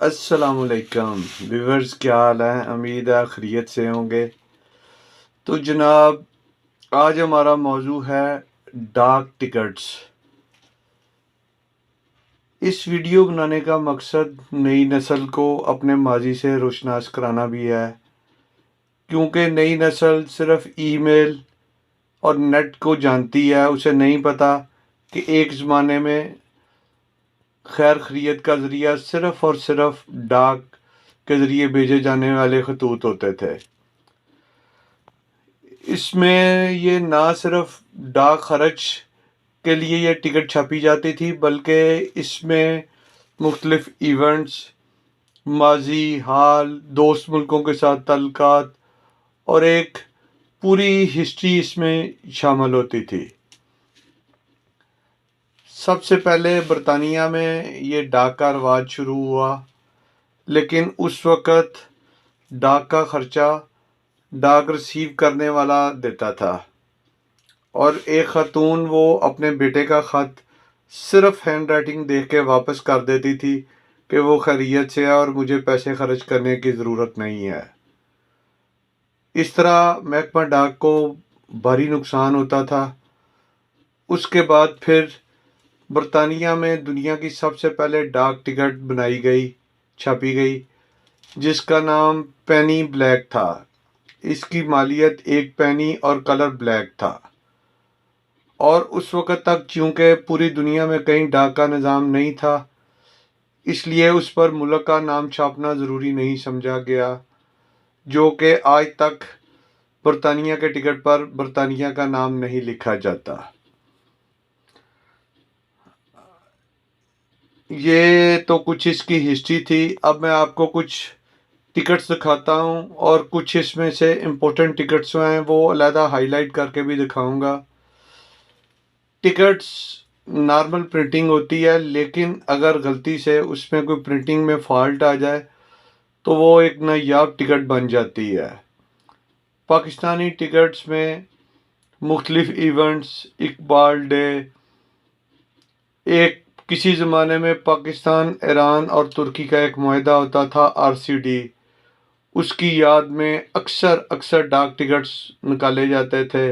السلام علیکم ویورز، کیا حال ہیں؟ امید ہے خیریت سے ہوں گے۔ تو جناب، آج ہمارا موضوع ہے ڈاک ٹکٹس۔ اس ویڈیو بنانے کا مقصد نئی نسل کو اپنے ماضی سے روشناس کرانا بھی ہے، کیونکہ نئی نسل صرف ای میل اور نیٹ کو جانتی ہے، اسے نہیں پتہ کہ ایک زمانے میں خیر خیریت کا ذریعہ صرف اور صرف ڈاک کے ذریعے بھیجے جانے والے خطوط ہوتے تھے۔ اس میں یہ نہ صرف ڈاک خرچ کے لیے یہ ٹکٹ چھاپی جاتی تھی، بلکہ اس میں مختلف ایونٹس، ماضی، حال، دوست ملکوں کے ساتھ تعلقات اور ایک پوری ہسٹری اس میں شامل ہوتی تھی۔ سب سے پہلے برطانیہ میں یہ ڈاک کا رواج شروع ہوا، لیکن اس وقت ڈاک کا خرچہ ڈاک ریسیو کرنے والا دیتا تھا، اور ایک خاتون وہ اپنے بیٹے کا خط صرف ہینڈ رائٹنگ دیکھ کے واپس کر دیتی تھی کہ وہ خیریت سے ہے اور مجھے پیسے خرچ کرنے کی ضرورت نہیں ہے۔ اس طرح محکمہ ڈاک کو بھاری نقصان ہوتا تھا۔ اس کے بعد پھر برطانیہ میں دنیا کی سب سے پہلے ڈاک ٹکٹ بنائی گئی، چھاپی گئی، جس کا نام پینی بلیک تھا۔ اس کی مالیت 1 پینی اور کلر بلیک تھا، اور اس وقت تک چونکہ پوری دنیا میں کہیں ڈاک کا نظام نہیں تھا، اس لیے اس پر ملک کا نام چھاپنا ضروری نہیں سمجھا گیا، جو کہ آج تک برطانیہ کے ٹکٹ پر برطانیہ کا نام نہیں لکھا جاتا۔ یہ تو کچھ اس کی ہسٹری تھی۔ اب میں آپ کو کچھ ٹکٹس دکھاتا ہوں، اور کچھ اس میں سے امپورٹنٹ ٹکٹس ہیں وہ علیحدہ ہائی لائٹ کر کے بھی دکھاؤں گا۔ ٹکٹس نارمل پرنٹنگ ہوتی ہے، لیکن اگر غلطی سے اس میں کوئی پرنٹنگ میں فالٹ آ جائے تو وہ ایک نایاب ٹکٹ بن جاتی ہے۔ پاکستانی ٹکٹس میں مختلف ایونٹس، اقبال ڈے، ایک کسی زمانے میں پاکستان، ایران اور ترکی کا ایک معاہدہ ہوتا تھا RCD، اس کی یاد میں اکثر ڈاک ٹکٹس نکالے جاتے تھے۔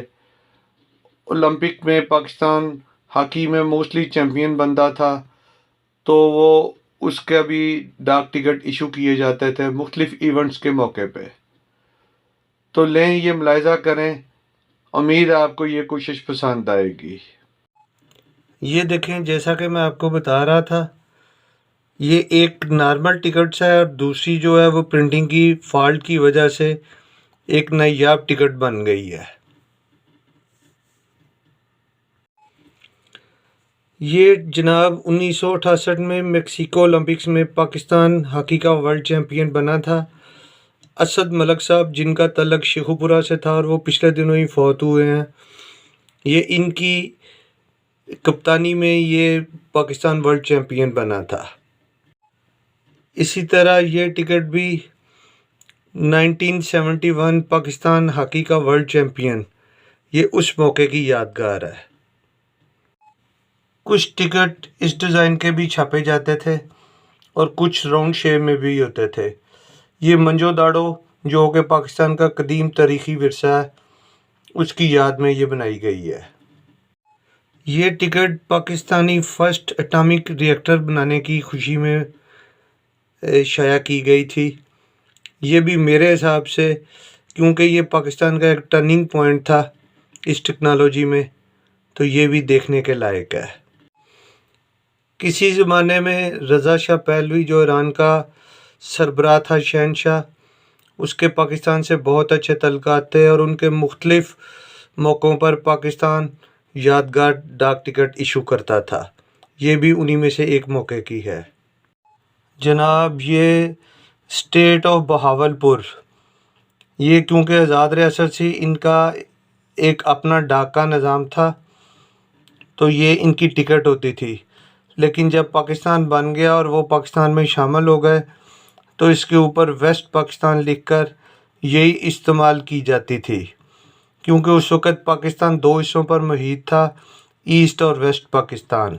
اولمپک میں پاکستان ہاکی میں موسٹلی چیمپئن بنتا تھا، تو وہ اس کا بھی ڈاک ٹکٹ ایشو کیے جاتے تھے مختلف ایونٹس کے موقع پہ۔ تو لیں، یہ ملاحظہ کریں، امید ہے آپ کو یہ کوشش پسند آئے گی۔ یہ دیکھیں، جیسا کہ میں آپ کو بتا رہا تھا، یہ ایک نارمل ٹکٹس ہے، اور دوسری جو ہے وہ پرنٹنگ کی فالٹ کی وجہ سے ایک نایاب ٹکٹ بن گئی ہے۔ یہ جناب 1968 میں میکسیکو اولمپکس میں پاکستان ہاکی کا ورلڈ چیمپئن بنا تھا۔ اسد ملک صاحب، جن کا تعلق شیخو پورہ سے تھا اور وہ پچھلے دنوں ہی فوت ہوئے ہیں، یہ ان کی کپتانی میں یہ پاکستان ورلڈ چیمپئن بنا تھا۔ اسی طرح یہ ٹکٹ بھی 1971 پاکستان ہاکی کا ورلڈ چیمپئن، یہ اس موقع کی یادگار ہے۔ کچھ ٹکٹ اس ڈیزائن کے بھی چھاپے جاتے تھے اور کچھ راؤنڈ شیپ میں بھی ہوتے تھے۔ یہ منجو داڑو، جو کہ پاکستان کا قدیم تاریخی ورثہ ہے، اس کی یاد میں یہ بنائی گئی ہے۔ یہ ٹکٹ پاکستانی فرسٹ اٹامک ری ایکٹر بنانے کی خوشی میں شائع کی گئی تھی۔ یہ بھی میرے حساب سے، کیونکہ یہ پاکستان کا ایک ٹرننگ پوائنٹ تھا اس ٹیکنالوجی میں، تو یہ بھی دیکھنے کے لائق ہے۔ کسی زمانے میں رضا شاہ پہلوی، جو ایران کا سربراہ تھا، شہنشاہ، اس کے پاکستان سے بہت اچھے تعلقات تھے، اور ان کے مختلف موقعوں پر پاکستان یادگار ڈاک ٹکٹ ایشو کرتا تھا۔ یہ بھی انہی میں سے ایک موقع کی ہے۔ جناب، یہ اسٹیٹ آف بہاولپور، یہ کیونکہ آزاد ریاست سے ان کا ایک اپنا ڈاک کا نظام تھا، تو یہ ان کی ٹکٹ ہوتی تھی، لیکن جب پاکستان بن گیا اور وہ پاکستان میں شامل ہو گئے تو اس کے اوپر ویسٹ پاکستان لکھ کر یہی استعمال کی جاتی تھی، کیونکہ اس وقت پاکستان 2 حصوں پر محیط تھا، ایسٹ اور ویسٹ پاکستان۔